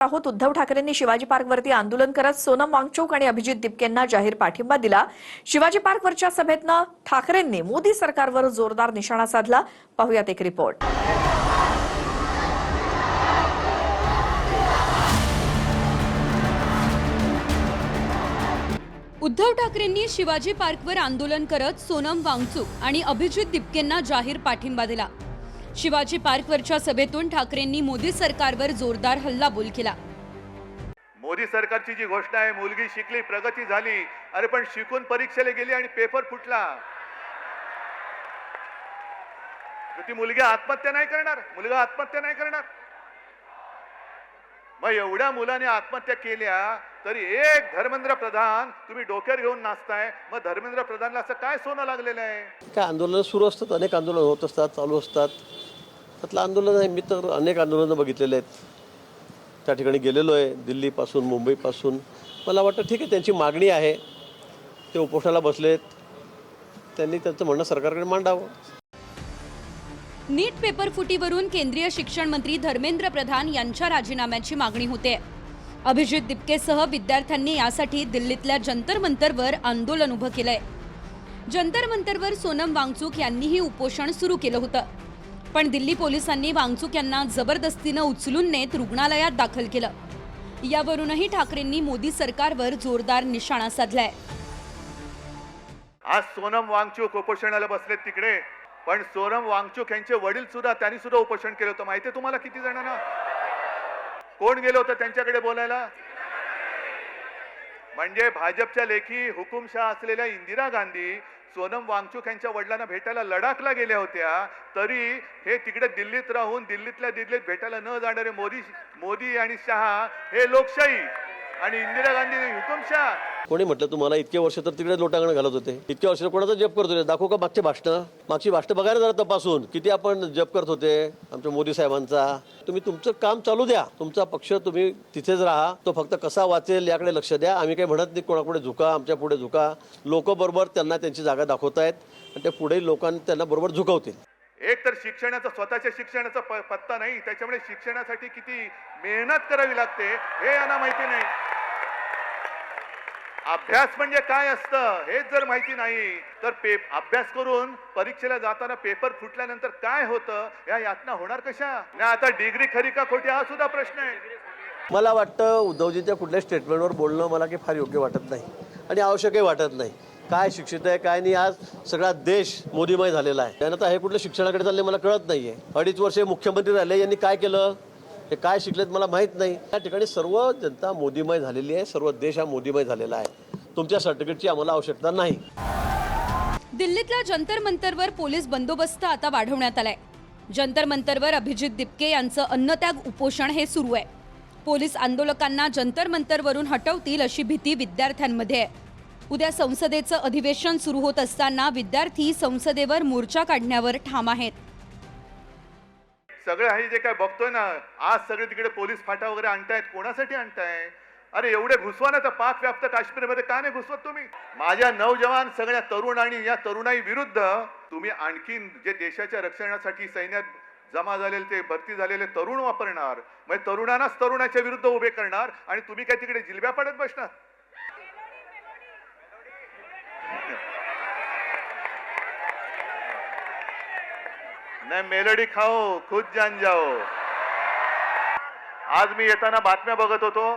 आहोत. उद्धव ठाकरेंनी शिवाजी पार्कवरती आंदोलन करत सोनम वांगचूक आणि अभिजित दिपकेंना जाहीर पाठिंबा दिला. शिवाजी पार्कवरच्या सभेतनं ठाकरेंनी मोदी सरकारवर जोरदार निशाणा साधला. पाहुयात एक रिपोर्ट. उद्धव ठाकरेंनी शिवाजी पार्कवर आंदोलन करत सोनम वांगचूक आणि अभिजित दिपकेंना जाहीर पाठिंबा दिला. शिवाजी पार्कवरच्या सभेतून ठाकरेंनी मोदी सरकारवर जोरदार हल्लाबोल केला. मोदी सरकारची जी घोषणा आहे, मुलगी शिकली प्रगती झाली, अरे पण शिकून परीक्षेला गेली आणि पेपर फुटला. ती मुलगी आत्महत्या नाही करणार, मुलगा आत्महत्या नाही करणार. मग एवढ्या मुलाने आत्महत्या केल्या तरी एक धर्मेंद्र प्रधान तुम्ही डोक्यावर घेऊन नाचताय. मग धर्मेंद्र प्रधानला असं काय सोनं लागलेलं आहे? काय आंदोलन सुरू असतात, अनेक आंदोलन होत असतात, चालू असतात. त्यातलं आंदोलन आहे, मी तर अनेक आंदोलनं बघितलेले आहेत. त्या ठिकाणी गेलेलो आहे, दिल्लीपासून मुंबईपासून. मला वाटतं ठीक आहे, त्यांची मागणी आहे, ते उपोषणाला बसलेत, त्यांनी त्यांचं म्हणणं सरकारकडे मांडावं. नीट पेपर फुटीवरून केंद्रीय शिक्षण मंत्री धर्मेंद्र प्रधान यांच्या राजीनाम्याची मागणी होते. अभिजित दिपकेसह विद्यार्थ्यांनी यासाठी दिल्लीतल्या जंतर मंतरवर आंदोलन उभं केलंय. जंतर मंतरवर सोनम वांगचूक यांनीही उपोषण सुरू केलं होतं, पण दिल्ली पोलिसांनी वांगचूक यांना जबरदस्तीनं उचलून नेत रुग्णालयात दाखल केलं. यावरूनही ठाकरेंनी मोदी सरकारवर जोरदार निशाणा साधलाय. आज सोनम वांगचूक उपोषणाला बसलेत तिकडे, पण सोनम वांगचूक यांचे वडील सुद्धा, त्यांनी सुद्धा उपोषण केलं होतं. माहितीये तुम्हाला किती जणांना? कोण गेलं होतं त्यांच्याकडे बोलायला? म्हणजे भाजपच्या लेखी हुकुमशाह असलेल्या इंदिरा गांधी सोनम वांगचूक यांच्या वडिलांना भेटायला लडाखला गेल्या होत्या. तरी हे तिकडे दिल्लीत राहून दिल्लीतल्या दिल्लीत भेटायला न जाणारे मोदी आणि शहा हे लोकशाही आणि इंदिरा गांधी हुकुमशाह. कोणी म्हटलं तुम्हाला इतके वर्ष तर तिकडे लोटांगण घालत होते? इतक्या वर्ष कोणाचा जप करत होते? दाखवू का मागची भाषणं बघायला जरा तपासून किती आपण जप करत होते आमच्या मोदी साहेबांचा. तुम्ही तुमचं काम चालू द्या, तुमचा पक्ष तुम्ही तिथेच राहा, तो फक्त कसा वाचेल याकडे लक्ष द्या. आम्ही काही म्हणत नाही कोणापुढे झुका, आमच्या पुढे झुका. लोक बरोबर त्यांना त्यांची जागा दाखवतायत आणि ते पुढे लोकांनी त्यांना बरोबर झुकवतील. एक तर शिक्षणाचा, स्वतःच्या शिक्षणाचा पत्ता नाही, त्याच्यामुळे शिक्षणासाठी किती मेहनत करावी लागते हे यांना माहिती नाही. अभ्यास म्हणजे काय असतं हेच जर माहिती नाही तर अभ्यास करून परीक्षेला जाताना पेपर फुटल्यानंतर काय होतं या यातना होणार कशा? नाही आता डिग्री खरी का खोटी हा सुद्धा प्रश्न आहे. मला वाटतं उद्धवजींच्या कुठल्या स्टेटमेंटवर बोलणं मला काही फार योग्य वाटत नाही आणि आवश्यकही वाटत नाही. काय शिक्षित आहे काय नाही, आज सगळा देश मोदीमय झालेला आहे. त्यानंतर हे कुठल्या शिक्षणाकडे चालले मला कळत नाहीये. 2.5 वर्षे मुख्यमंत्री राहिले, यांनी काय केलं, हे काय शिकलेत मला माहीत नाही. त्या ठिकाणी सर्व जनता मोदीमय झालेली आहे, सर्व देश हा मोदीमय झालेला आहे. तुमच्या सर्टिफिकेटची आम्हाला आवश्यकता नाही. दिल्लीतल्या जंतर मंतरवर पोलीस बंदोबस्त आता वाढवण्यात आलाय. जंतर मंतरवर अभिजित दिपके यांचं अन्नत्याग उपोषण हे सुरू आहे. पोलीस आंदोलकांना जंतर मंतरवरून हटवतील अशी भीती विद्यार्थ्यांमध्ये आहे. उद्या संसदेचं अधिवेशन सुरू होत असताना विद्यार्थी संसदेवर मोर्चा काढण्यावर ठाम आहेत. सगळं हे जे काय बघतोय ना, आज सगळे तिकडे पोलीस फाटा वगैरे आणतायत. कोणासाठी आणताय? अरे एवढे घुसवा ना तर पाक व्याप्त काश्मीरमध्ये का नाही घुसवत तुम्ही? माझ्या नौजवान सगळ्या तरुण आणि या तरुणाई विरुद्ध तुम्ही आणखीन जे देशाच्या रक्षणासाठी सैन्यात जमा झालेले ते भरती झालेले तरुण वापरणार, म्हणजे तरुणांनाच तरुणाच्या विरुद्ध उभे करणार आणि तुम्ही काय तिकडे जिलब्या पडत बसणार? नाही मेलोडी खाओ खुद जान जाओ. आज मी येताना बातम्या बघत होतो,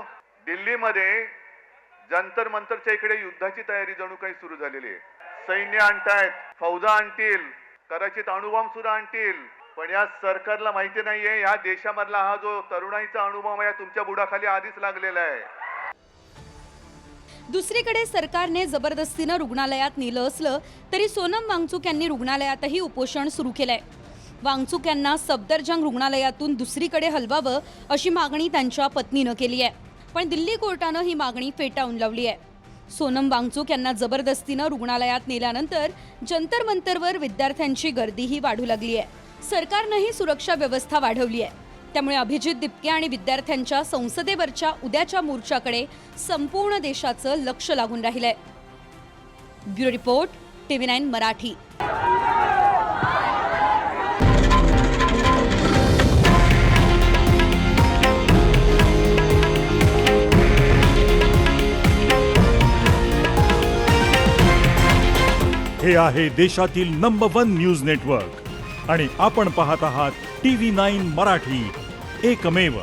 दिल्लीमध्ये जंतर मंतरच्या इकडे युद्धाची तयारी जणू काही सुरू झालेली आहे. सैन्य आणतायत, फौजा आणतील, कदाचित अणुबॉम्ब सुद्धा आणतील. पण या सरकारला माहिती नाहीये या देशामधला हा जो तरुणाईचा अणुबॉम्ब आहे तुमच्या बुडाखाली आधीच लागलेला आहे. दुसरीकडे सरकारने जबरदस्तीनं रुग्णालयात नेलं असलं तरी सोनम वांगचूक यांनी रुग्णालयातही उपोषण सुरू केलंय. वांगचूक यांना सफदरजंग रुग्णालयातून दुसरीकडे हलवावं अशी मागणी त्यांच्या पत्नीनं केली आहे, पण दिल्ली कोर्टानं ही मागणी फेटाळून लावली आहे. सोनम वांगचूक यांना जबरदस्तीनं रुग्णालयात नेल्यानंतर जंतर मंतरवर विद्यार्थ्यांची गर्दीही वाढू लागली आहे. सरकारनंही सुरक्षा व्यवस्था वाढवली आहे. त्यामुळे अभिजित दिपके आणि विद्यार्थ्यांच्या संसदेवरच्या उद्याच्या मोर्चाकडे संपूर्ण देशाचं लक्ष लागून राहिलंय. Bureau report, TV9 Marathi. हे आहे देशातील नंबर 1 न्यूज नेटवर्क आणि आपण पाहत आहात TV9 मराठी, एकमेव.